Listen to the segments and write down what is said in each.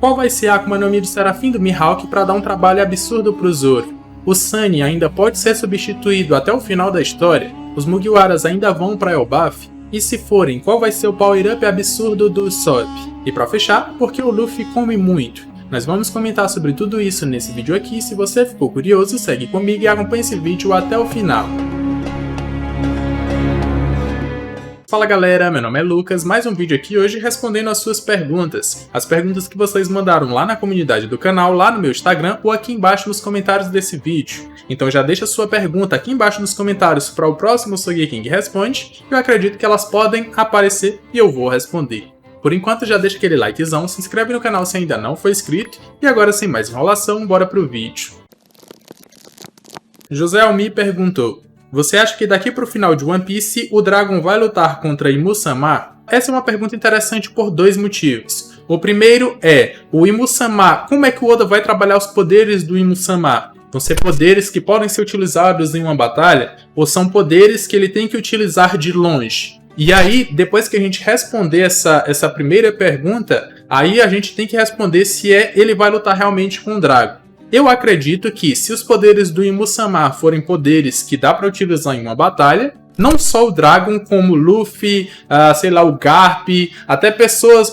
Qual vai ser a Akuma no Mi do Serafim do Mihawk para dar um trabalho absurdo pro Zoro? O Sunny ainda pode ser substituído até o final da história? Os Mugiwaras ainda vão para Elbaf? E se forem, qual vai ser o power-up absurdo do Usopp? E para fechar, por que o Luffy come muito? Nós vamos comentar sobre tudo isso nesse vídeo aqui. Se você ficou curioso, segue comigo e acompanhe esse vídeo até o final. Fala galera, meu nome é Lucas, mais um vídeo aqui hoje respondendo as suas perguntas. As perguntas que vocês mandaram lá na comunidade do canal, lá no meu Instagram ou aqui embaixo nos comentários desse vídeo. Então já deixa sua pergunta aqui embaixo nos comentários para o próximo Sogeking Responde. Eu acredito que elas podem aparecer e eu vou responder. Por enquanto já deixa aquele likezão, se inscreve no canal se ainda não for inscrito. E agora sem mais enrolação, bora pro vídeo. José Almi perguntou: você acha que daqui pro final de One Piece o Dragon vai lutar contra Imu-sama? Essa é uma pergunta interessante por dois motivos. O primeiro é, o Imu-sama, como é que o Oda vai trabalhar os poderes do Imu-sama? Vão ser poderes que podem ser utilizados em uma batalha? Ou são poderes que ele tem que utilizar de longe? E aí, depois que a gente responder essa primeira pergunta, aí a gente tem que responder se ele vai lutar realmente com o Dragon. Eu acredito que se os poderes do Imu-sama forem poderes que dá para utilizar em uma batalha, não só o Dragon, como o Luffy, sei lá, o Garp, até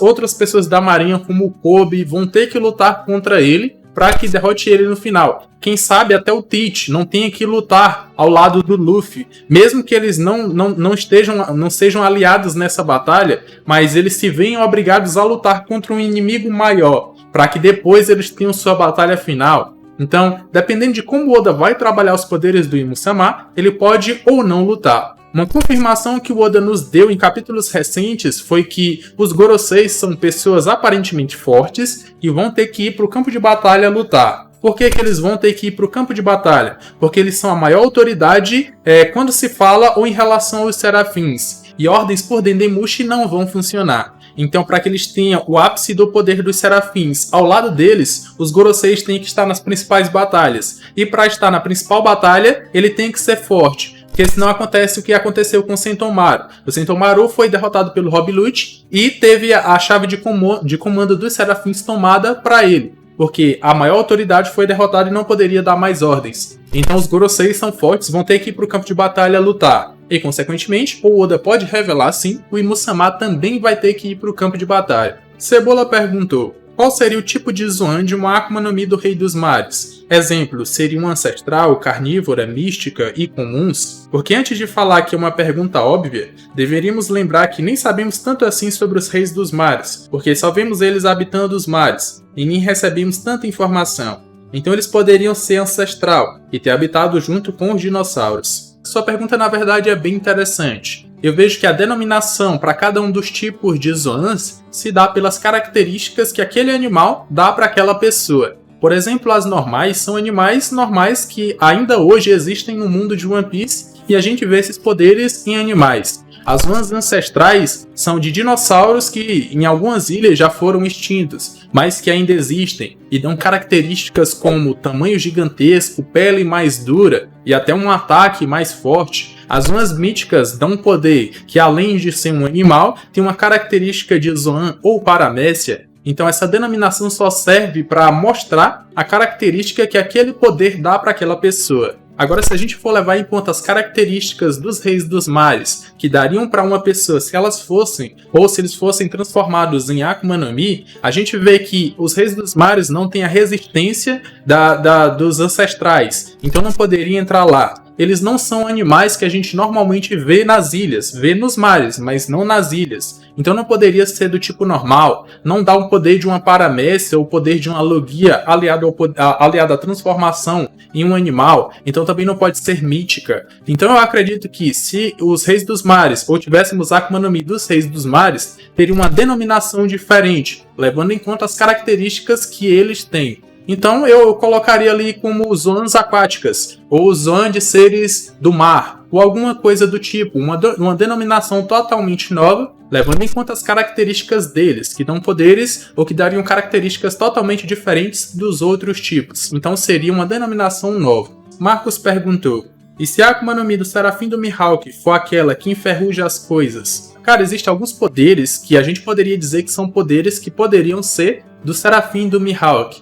outras pessoas da marinha como o Kobe vão ter que lutar contra ele para que derrote ele no final. Quem sabe até o Teach não tenha que lutar ao lado do Luffy, mesmo que eles não sejam aliados nessa batalha, mas eles se venham obrigados a lutar contra um inimigo maior, para que depois eles tenham sua batalha final. Então, dependendo de como Oda vai trabalhar os poderes do Imu-sama, ele pode ou não lutar. Uma confirmação que o Oda nos deu em capítulos recentes foi que os Goroseis são pessoas aparentemente fortes e vão ter que ir para o campo de batalha lutar. Por que eles vão ter que ir para o campo de batalha? Porque eles são a maior autoridade quando se fala ou em relação aos serafins. E ordens por Dendemushi não vão funcionar. Então, para que eles tenham o ápice do poder dos serafins ao lado deles, os Goroseis têm que estar nas principais batalhas. E para estar na principal batalha, ele tem que ser forte. Porque senão acontece o que aconteceu com o Sentomaru. O Sentomaru foi derrotado pelo Rob Lute e teve a chave de comando dos serafins tomada para ele. Porque a maior autoridade foi derrotada e não poderia dar mais ordens. Então os Goroseis são fortes, vão ter que ir para o campo de batalha lutar. E, consequentemente, o Oda pode revelar sim, o Imu-sama também vai ter que ir para o campo de batalha. Cebola perguntou: qual seria o tipo de Zoan de uma Akuma no Mi do Rei dos Mares? Exemplo, seria uma ancestral, carnívora, mística e comuns? Porque antes de falar que é uma pergunta óbvia, deveríamos lembrar que nem sabemos tanto assim sobre os Reis dos Mares, porque só vemos eles habitando os mares, e nem recebemos tanta informação. Então eles poderiam ser ancestral e ter habitado junto com os dinossauros. Sua pergunta na verdade é bem interessante. Eu vejo que a denominação para cada um dos tipos de Zoans se dá pelas características que aquele animal dá para aquela pessoa. Por exemplo, as normais são animais normais que ainda hoje existem no mundo de One Piece e a gente vê esses poderes em animais. As Zoans ancestrais são de dinossauros que em algumas ilhas já foram extintos, mas que ainda existem e dão características como tamanho gigantesco, pele mais dura e até um ataque mais forte. As Zoans míticas dão um poder que, além de ser um animal, tem uma característica de Zoan ou paramécia. Então essa denominação só serve para mostrar a característica que aquele poder dá para aquela pessoa. Agora, se a gente for levar em conta as características dos Reis dos Mares, que dariam para uma pessoa se elas fossem, ou se eles fossem transformados em Akuma no Mi, a gente vê que os Reis dos Mares não têm a resistência dos ancestrais, então não poderia entrar lá. Eles não são animais que a gente normalmente vê nas ilhas, vê nos mares, mas não nas ilhas. Então não poderia ser do tipo normal, não dá o poder de uma paramécia ou o poder de uma logia aliado à transformação em um animal, então também não pode ser mítica. Então eu acredito que se os Reis dos Mares, ou tivéssemos Akuma no Mi dos Reis dos Mares, teria uma denominação diferente, levando em conta as características que eles têm. Então eu colocaria ali como zonas aquáticas, ou zonas de seres do mar, ou alguma coisa do tipo, uma denominação totalmente nova, levando em conta as características deles, que dão poderes ou que dariam características totalmente diferentes dos outros tipos. Então seria uma denominação nova. Marcos perguntou: e se a Akuma no Mi do Serafim do Mihawk for aquela que enferruja as coisas? Cara, existem alguns poderes que a gente poderia dizer que são poderes que poderiam ser do Serafim e do Mihawk.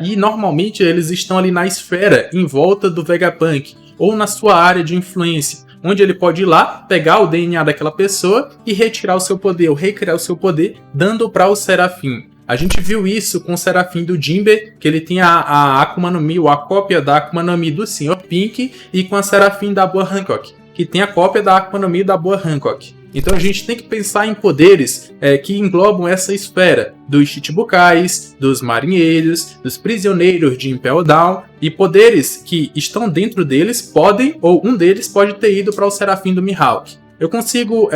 E normalmente eles estão ali na esfera, em volta do Vegapunk, ou na sua área de influência, onde ele pode ir lá, pegar o DNA daquela pessoa e retirar o seu poder, ou recriar o seu poder, dando para o Serafim. A gente viu isso com o Serafim do Jinbe, que ele tem a Akuma no Mi, ou a cópia da Akuma no Mi do Sr. Pink, e com a Serafim da Boa Hancock, que tem a cópia da Akuma no Mi da Boa Hancock. Então a gente tem que pensar em poderes que englobam essa esfera dos Chichibukais, dos marinheiros, dos prisioneiros de Impel Down, e poderes que estão dentro deles podem, ou um deles pode ter ido para o Serafim do Mihawk. Eu consigo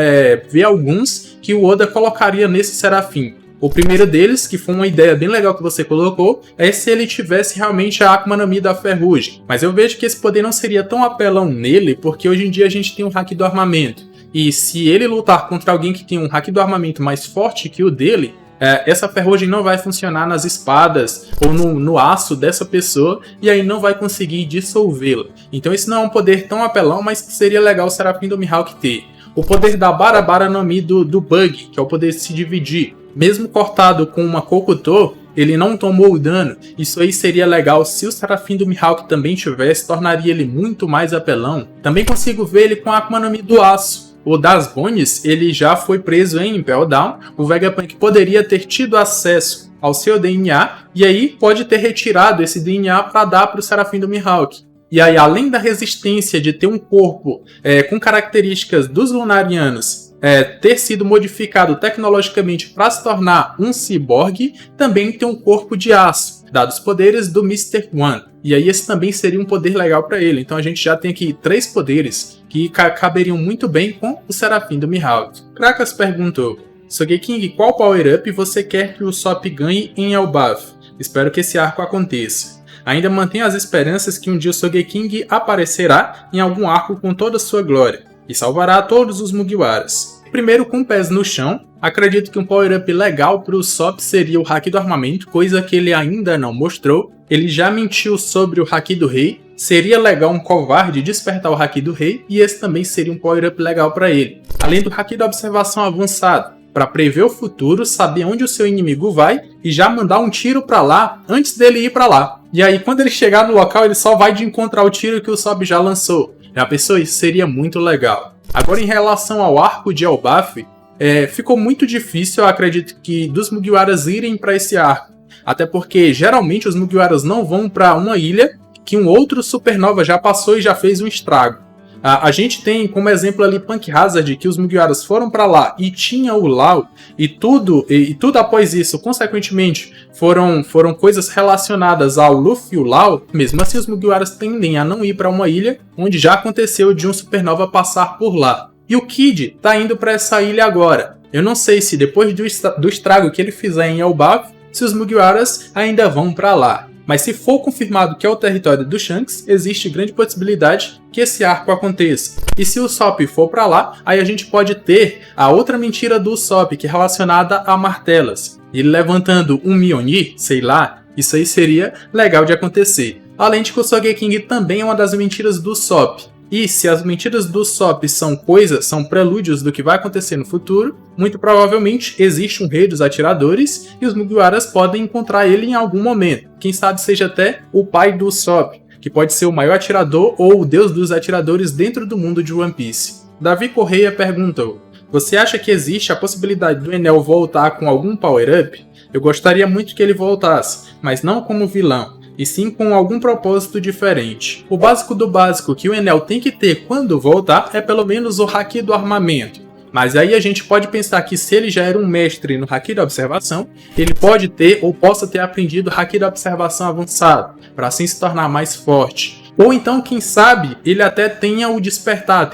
ver alguns que o Oda colocaria nesse Serafim. O primeiro deles, que foi uma ideia bem legal que você colocou, é se ele tivesse realmente a Akuma no Mi da Ferrugem. Mas eu vejo que esse poder não seria tão apelão nele, porque hoje em dia a gente tem o Haki do Armamento. E se ele lutar contra alguém que tem um Haki do Armamento mais forte que o dele, essa ferrugem não vai funcionar nas espadas ou no aço dessa pessoa, e aí não vai conseguir dissolvê-la. Então esse não é um poder tão apelão, mas seria legal o Serafim do Mihawk ter. O poder da Barabara no Mi do Bug, que é o poder de se dividir. Mesmo cortado com uma Kokuto, ele não tomou o dano. Isso aí seria legal se o Serafim do Mihawk também tivesse, tornaria ele muito mais apelão. Também consigo ver ele com a Akuma no Mi do Aço. O Das Bones, ele já foi preso em Impel Down. O Vegapunk poderia ter tido acesso ao seu DNA, e aí pode ter retirado esse DNA para dar para o Serafim do Mihawk. E aí, além da resistência de ter um corpo com características dos Lunarianos, ter sido modificado tecnologicamente para se tornar um ciborgue, também tem um corpo de aço, dados os poderes do Mr. One. E aí esse também seria um poder legal para ele. Então a gente já tem aqui 3 poderes que caberiam muito bem com o Serafim do Mihawk. Krakas perguntou: Sogeking, qual power-up você quer que o Sop ganhe em Elbaf? Espero que esse arco aconteça. Ainda mantenho as esperanças que um dia o Sogeking aparecerá em algum arco com toda a sua glória e salvará todos os Mugiwaras. Primeiro, com pés no chão, acredito que um power-up legal para o Sop seria o Haki do Armamento, coisa que ele ainda não mostrou. Ele já mentiu sobre o Haki do Rei. Seria legal um covarde despertar o Haki do Rei, e esse também seria um power-up legal para ele. Além do Haki da Observação Avançado, para prever o futuro, saber onde o seu inimigo vai e já mandar um tiro para lá antes dele ir para lá. E aí, quando ele chegar no local, ele só vai de encontrar o tiro que o Sop já lançou. Já pensou? Isso seria muito legal. Agora, em relação ao arco de Elbaf, ficou muito difícil, eu acredito, que dos Mugiwaras irem para esse arco. Até porque, geralmente, os Mugiwaras não vão para uma ilha que um outro supernova já passou e já fez um estrago. A gente tem como exemplo ali Punk Hazard, que os Mugiwaras foram para lá e tinha o Law, e tudo após isso, consequentemente, foram coisas relacionadas ao Luffy e o Law. Mesmo assim, os Mugiwaras tendem a não ir para uma ilha onde já aconteceu de um supernova passar por lá. E o Kid tá indo para essa ilha agora. Eu não sei se depois do estrago que ele fizer em Elbaf, se os Mugiwaras ainda vão para lá. Mas se for confirmado que é o território do Shanks, existe grande possibilidade que esse arco aconteça. E se o Sop for para lá, aí a gente pode ter a outra mentira do Sop, que é relacionada a martelas. Ele levantando um Mjolnir, sei lá, isso aí seria legal de acontecer. Além de que o Sogeking também é uma das mentiras do Sop. E se as mentiras do Sop são prelúdios do que vai acontecer no futuro, muito provavelmente existe um rei dos atiradores e os Mugiwaras podem encontrar ele em algum momento. Quem sabe seja até o pai do Sop, que pode ser o maior atirador ou o deus dos atiradores dentro do mundo de One Piece. Davi Correia perguntou: você acha que existe a possibilidade do Enel voltar com algum power-up? Eu gostaria muito que ele voltasse, mas não como vilão, e sim com algum propósito diferente. O básico do básico que o Enel tem que ter quando voltar é pelo menos o Haki do Armamento. Mas aí a gente pode pensar que se ele já era um mestre no Haki da Observação, ele pode ter ou possa ter aprendido o Haki da Observação Avançado, para assim se tornar mais forte. Ou então, quem sabe, ele até tenha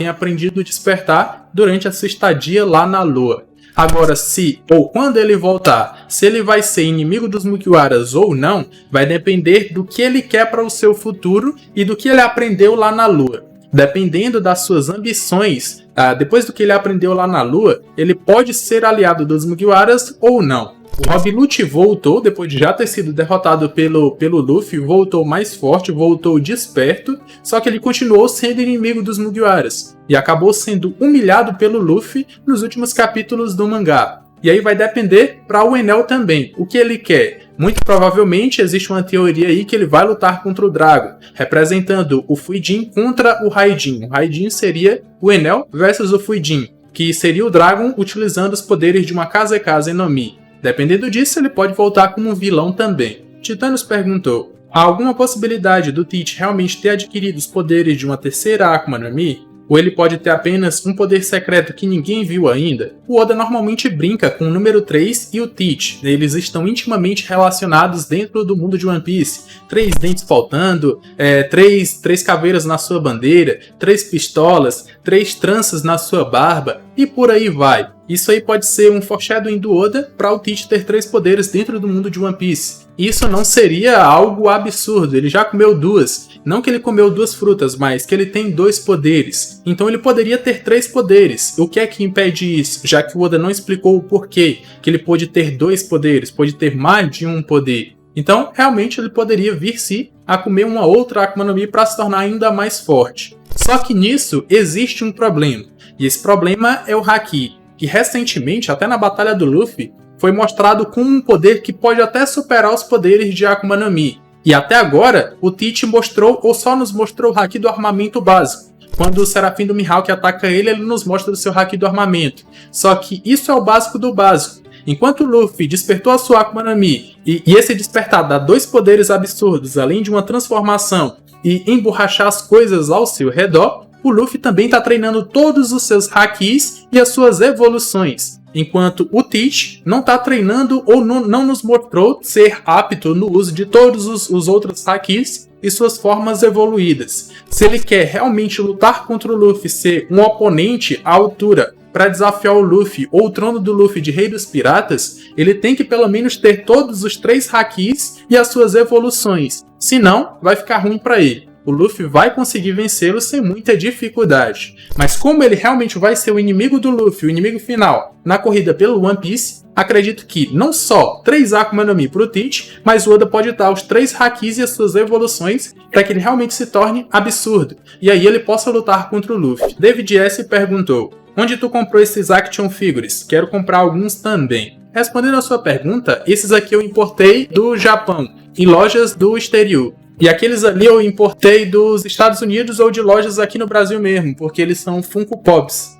aprendido o despertar durante a sua estadia lá na Lua. Agora, se ou quando ele voltar, se ele vai ser inimigo dos Mugiwaras ou não, vai depender do que ele quer para o seu futuro e do que ele aprendeu lá na Lua. Dependendo das suas ambições, depois do que ele aprendeu lá na Lua, ele pode ser aliado dos Mugiwaras ou não. O Rob Lute voltou, depois de já ter sido derrotado pelo Luffy, voltou mais forte, voltou desperto, só que ele continuou sendo inimigo dos Mugiwaras, e acabou sendo humilhado pelo Luffy nos últimos capítulos do mangá. E aí vai depender para o Enel também, o que ele quer. Muito provavelmente existe uma teoria aí que ele vai lutar contra o Dragon, representando o Fuijin contra o Raijin. O Raijin seria o Enel versus o Fuijin, que seria o Dragon utilizando os poderes de uma Kazekage no Mi. Dependendo disso, ele pode voltar como um vilão também. Titanos perguntou: há alguma possibilidade do Teach realmente ter adquirido os poderes de uma terceira Akuma no Mi? Ou ele pode ter apenas um poder secreto que ninguém viu ainda? O Oda normalmente brinca com o número 3 e o Teach. Eles estão intimamente relacionados dentro do mundo de One Piece. 3 dentes faltando, 3 caveiras na sua bandeira, 3 pistolas, 3 tranças na sua barba e por aí vai. Isso aí pode ser um foreshadowing do Oda para o Teach ter 3 poderes dentro do mundo de One Piece. Isso não seria algo absurdo, ele já comeu 2. Não que ele comeu 2 frutas, mas que ele tem 2 poderes. Então ele poderia ter 3 poderes. O que é que impede isso? Já que o Oda não explicou o porquê que ele pode ter 2 poderes, pode ter mais de um poder. Então, realmente ele poderia vir sim a comer uma outra Akuma no Mi para se tornar ainda mais forte. Só que nisso existe um problema. E esse problema é o Haki, que recentemente, até na batalha do Luffy, foi mostrado como um poder que pode até superar os poderes de Akuma no Mi. E até agora, o Teach mostrou ou só nos mostrou o Haki do armamento básico. Quando o Serafim do Mihawk ataca ele, ele nos mostra o seu Haki do armamento. Só que isso é o básico do básico. Enquanto o Luffy despertou a sua Akuma no Mi, e esse despertar dá 2 poderes absurdos, além de uma transformação e emborrachar as coisas ao seu redor, o Luffy também está treinando todos os seus Hakis e as suas evoluções. Enquanto o Teach não está treinando ou não nos mostrou ser apto no uso de todos os outros Hakis e suas formas evoluídas. Se ele quer realmente lutar contra o Luffy, ser um oponente à altura para desafiar o Luffy ou o trono do Luffy de Rei dos Piratas, ele tem que pelo menos ter todos os 3 Hakis e as suas evoluções. Senão, vai ficar ruim para ele. O Luffy vai conseguir vencê-lo sem muita dificuldade. Mas como ele realmente vai ser o inimigo do Luffy, o inimigo final, na corrida pelo One Piece, acredito que não só 3 Akuma no Mi pro Teach, mas o Oda pode dar os 3 Hakis e as suas evoluções para que ele realmente se torne absurdo. E aí ele possa lutar contra o Luffy. David S. perguntou: onde tu comprou esses action figures? Quero comprar alguns também. Respondendo a sua pergunta, esses aqui eu importei do Japão, em lojas do exterior. E aqueles ali eu importei dos Estados Unidos ou de lojas aqui no Brasil mesmo, porque eles são Funko Pops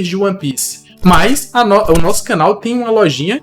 de One Piece. Mas o nosso canal tem uma lojinha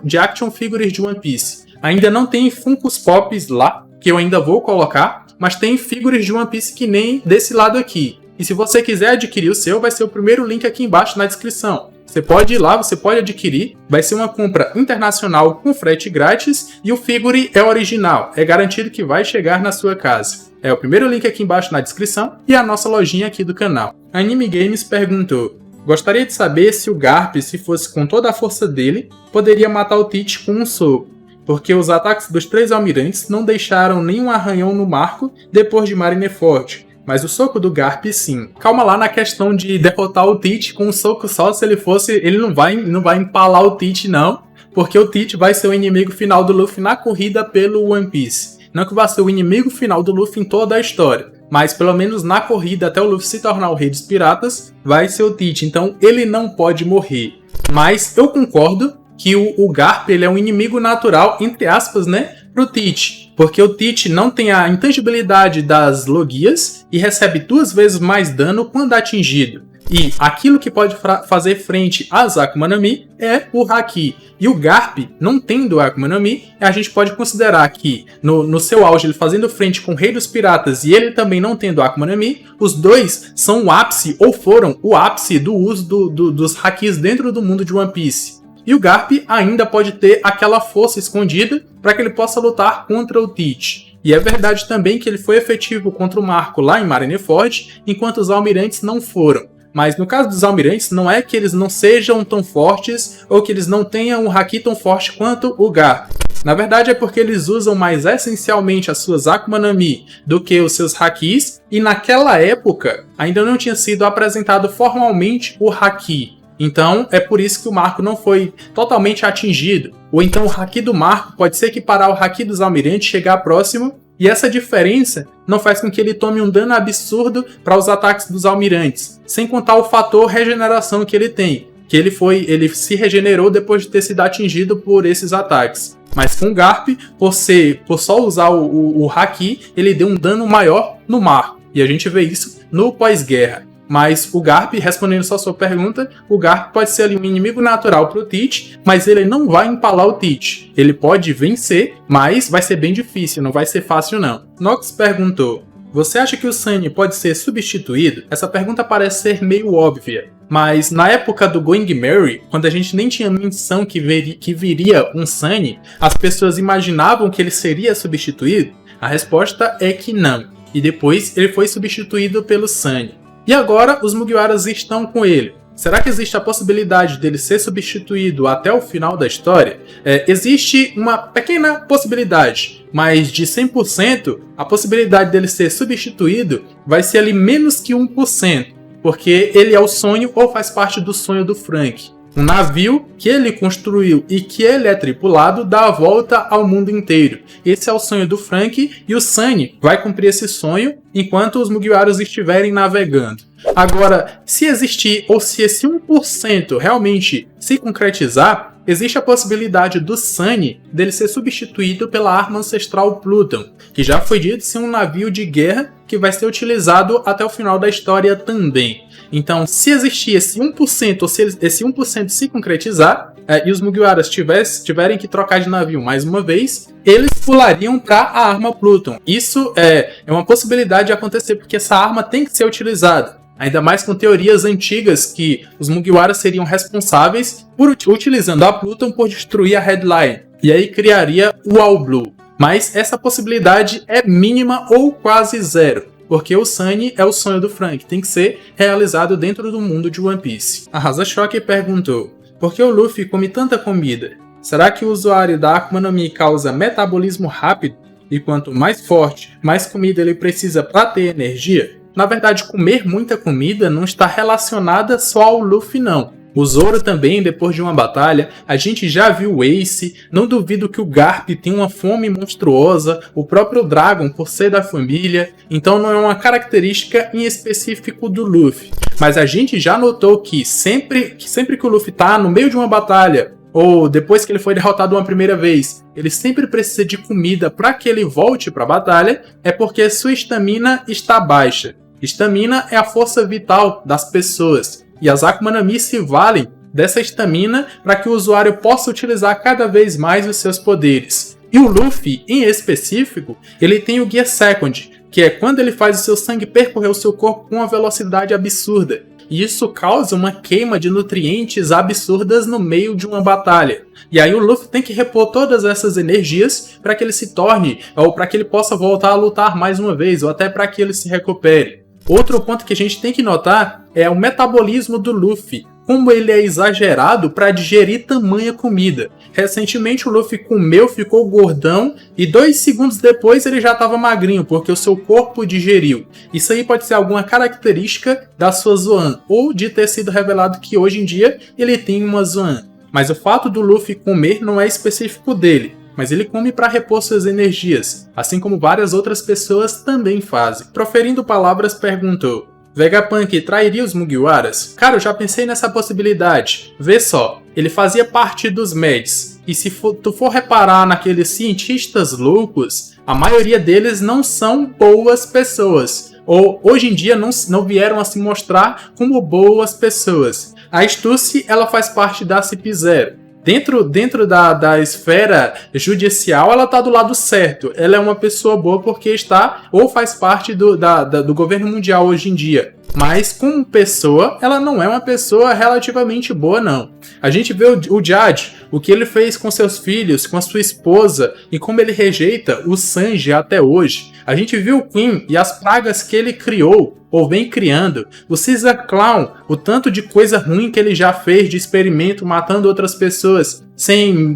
de action figures de One Piece. Ainda não tem Funkos Pops lá, que eu ainda vou colocar, mas tem figures de One Piece que nem desse lado aqui. E se você quiser adquirir o seu, vai ser o primeiro link aqui embaixo na descrição. Você pode ir lá, você pode adquirir, vai ser uma compra internacional com frete grátis e o figure é original, é garantido que vai chegar na sua casa. É o primeiro link aqui embaixo na descrição e a nossa lojinha aqui do canal. Anime Games perguntou: gostaria de saber se o Garp, se fosse com toda a força dele, poderia matar o Teach com um soco, porque os ataques dos 3 almirantes não deixaram nenhum arranhão no Marco depois de Marineford. Mas o soco do Garp, sim. Calma lá na questão de derrotar o Teach com um soco só. Se ele fosse, ele não vai empalar o Teach, não. Porque o Teach vai ser o inimigo final do Luffy na corrida pelo One Piece. Não que vai ser o inimigo final do Luffy em toda a história. Mas pelo menos na corrida, até o Luffy se tornar o Rei dos Piratas, vai ser o Teach. Então ele não pode morrer. Mas eu concordo que o Garp ele é um inimigo natural, entre aspas, né? Pro Teach, porque o Teach não tem a intangibilidade das Logias e recebe 2 vezes mais dano quando atingido. E aquilo que pode fazer frente às Akuma no Mi é o Haki. E o Garp, não tendo Akuma no Mi, a gente pode considerar que no seu auge, ele fazendo frente com o Rei dos Piratas e ele também não tendo Akuma no Mi, os dois são o ápice, ou foram o ápice do uso dos Hakis dentro do mundo de One Piece. E o Garp ainda pode ter aquela força escondida para que ele possa lutar contra o Teach. E é verdade também que ele foi efetivo contra o Marco lá em Marineford, enquanto os almirantes não foram. Mas no caso dos almirantes, não é que eles não sejam tão fortes ou que eles não tenham um Haki tão forte quanto o Garp. Na verdade é porque eles usam mais essencialmente as suas Akuma no Mi do que os seus Hakis, e naquela época ainda não tinha sido apresentado formalmente o Haki. Então, é por isso que o Marco não foi totalmente atingido. Ou então o Haki do Marco pode ser equiparar o Haki dos Almirantes, chegar próximo, e essa diferença não faz com que ele tome um dano absurdo para os ataques dos Almirantes. Sem contar o fator regeneração que ele tem, que ele se regenerou depois de ter sido atingido por esses ataques. Mas com o Garp, por só usar o Haki, ele deu um dano maior no mar. E a gente vê isso no pós-guerra. Mas o Garp, respondendo só a sua pergunta, o Garp pode ser ali um inimigo natural pro Teach, mas ele não vai empalar o Teach. Ele pode vencer, mas vai ser bem difícil, não vai ser fácil não. Nox perguntou: você acha que o Sunny pode ser substituído? Essa pergunta parece ser meio óbvia, mas na época do Going Merry, quando a gente nem tinha menção que viria um Sunny, as pessoas imaginavam que ele seria substituído? A resposta é que não, e depois ele foi substituído pelo Sunny. E agora os Mugiwaras estão com ele. Será que existe a possibilidade dele ser substituído até o final da história? Existe uma pequena possibilidade, mas de 100%, a possibilidade dele ser substituído vai ser ali menos que 1%, porque ele é o sonho ou faz parte do sonho do Franky. Um navio que ele construiu e que ele é tripulado dá a volta ao mundo inteiro. Esse é o sonho do Franky e o Sunny vai cumprir esse sonho enquanto os Mugiwaras estiverem navegando. Agora, se existir ou se esse 1% realmente se concretizar, existe a possibilidade do Sunny dele ser substituído pela arma ancestral Pluton, que já foi dito ser um navio de guerra que vai ser utilizado até o final da história também. Então, se existir esse 1%, ou se esse 1% se concretizar, e os Mugiwaras tiverem que trocar de navio mais uma vez, eles pulariam para a arma Pluton. Isso é uma possibilidade de acontecer, porque essa arma tem que ser utilizada. Ainda mais com teorias antigas que os Mugiwaras seriam responsáveis por utilizando a Pluton por destruir a Headline. E aí criaria o All Blue. Mas essa possibilidade é mínima ou quase zero, porque o Sunny é o sonho do Franky, tem que ser realizado dentro do mundo de One Piece. A Rasashock perguntou: por que o Luffy come tanta comida? Será que o usuário da Akuma no Mi causa metabolismo rápido? E quanto mais forte, mais comida ele precisa para ter energia? Na verdade, comer muita comida não está relacionada só ao Luffy não. O Zoro também, depois de uma batalha, a gente já viu o Ace, não duvido que o Garp tem uma fome monstruosa, o próprio Dragon por ser da família, então não é uma característica em específico do Luffy. Mas a gente já notou que sempre que o Luffy tá no meio de uma batalha, ou depois que ele foi derrotado uma primeira vez, ele sempre precisa de comida para que ele volte para a batalha, é porque sua estamina está baixa. Estamina é a força vital das pessoas. E as Akuma no Mi se valem dessa estamina para que o usuário possa utilizar cada vez mais os seus poderes. E o Luffy, em específico, ele tem o Gear Second, que é quando ele faz o seu sangue percorrer o seu corpo com uma velocidade absurda. E isso causa uma queima de nutrientes absurdas no meio de uma batalha. E aí o Luffy tem que repor todas essas energias para que ele se torne, ou para que ele possa voltar a lutar mais uma vez, ou até para que ele se recupere. Outro ponto que a gente tem que notar é o metabolismo do Luffy, como ele é exagerado para digerir tamanha comida. Recentemente o Luffy comeu, ficou gordão e 2 segundos depois ele já estava magrinho, porque o seu corpo digeriu. Isso aí pode ser alguma característica da sua Zoan, ou de ter sido revelado que hoje em dia ele tem uma Zoan. Mas o fato do Luffy comer não é específico dele, mas ele come para repor suas energias, assim como várias outras pessoas também fazem. Proferindo palavras, perguntou: Vegapunk trairia os Mugiwaras? Cara, eu já pensei nessa possibilidade. Vê só, ele fazia parte dos Mads, e se tu for reparar naqueles cientistas loucos, a maioria deles não são boas pessoas, ou hoje em dia não vieram a se mostrar como boas pessoas. A Stussy, ela faz parte da CP0. Dentro da esfera judicial, ela está do lado certo. Ela é uma pessoa boa porque está ou faz parte do governo mundial hoje em dia. Mas como pessoa, ela não é uma pessoa relativamente boa, não. A gente vê o Judge, o que ele fez com seus filhos, com a sua esposa, e como ele rejeita o Sanji até hoje. A gente viu o Queen e as pragas que ele criou, ou vem criando. O Caesar Clown, o tanto de coisa ruim que ele já fez de experimento matando outras pessoas sem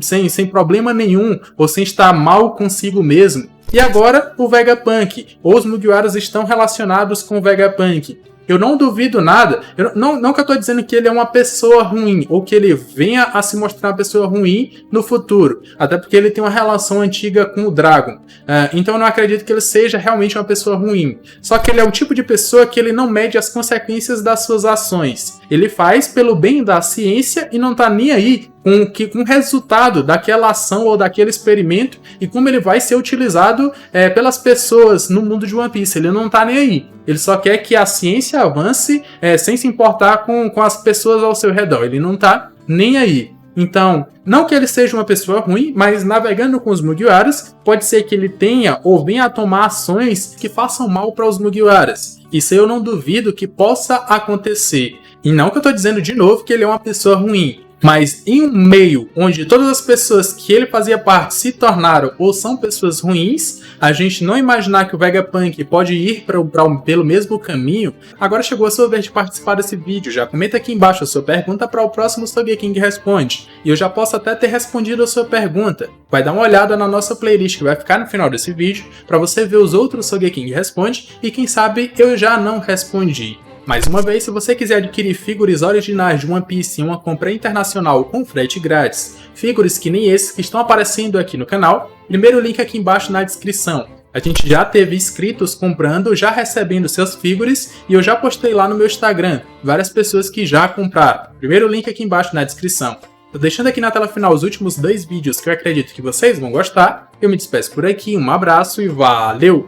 problema nenhum, ou sem estar mal consigo mesmo. E agora o Vegapunk, ou os Mugiwaras estão relacionados com o Vegapunk. Eu não duvido nada, não que eu estou dizendo que ele é uma pessoa ruim, ou que ele venha a se mostrar uma pessoa ruim no futuro, até porque ele tem uma relação antiga com o Dragon, então eu não acredito que ele seja realmente uma pessoa ruim, só que ele é o tipo de pessoa que ele não mede as consequências das suas ações, ele faz pelo bem da ciência e não tá nem aí com o resultado daquela ação ou daquele experimento e como ele vai ser utilizado pelas pessoas no mundo de One Piece. Ele não tá nem aí. Ele só quer que a ciência avance sem se importar com as pessoas ao seu redor. Ele não tá nem aí. Então, não que ele seja uma pessoa ruim, mas navegando com os Mugiwaras, pode ser que ele tenha ou venha a tomar ações que façam mal para os Mugiwaras. Isso eu não duvido que possa acontecer. E não que eu tô dizendo de novo que ele é uma pessoa ruim. Mas em um meio onde todas as pessoas que ele fazia parte se tornaram ou são pessoas ruins, a gente não imaginar que o Vegapunk pode ir pelo mesmo caminho. Agora chegou a sua vez de participar desse vídeo. Já comenta aqui embaixo a sua pergunta para o próximo Sogeking Responde. E eu já posso até ter respondido a sua pergunta. Vai dar uma olhada na nossa playlist que vai ficar no final desse vídeo para você ver os outros Sogeking Responde e quem sabe eu já não respondi. Mais uma vez, se você quiser adquirir figuras originais de One Piece em uma compra internacional com frete grátis, figuras que nem esses que estão aparecendo aqui no canal, primeiro link aqui embaixo na descrição. A gente já teve inscritos comprando, já recebendo seus figuras e eu já postei lá no meu Instagram, várias pessoas que já compraram. Primeiro link aqui embaixo na descrição. Tô deixando aqui na tela final os últimos 2 vídeos que eu acredito que vocês vão gostar. Eu me despeço por aqui, um abraço e valeu!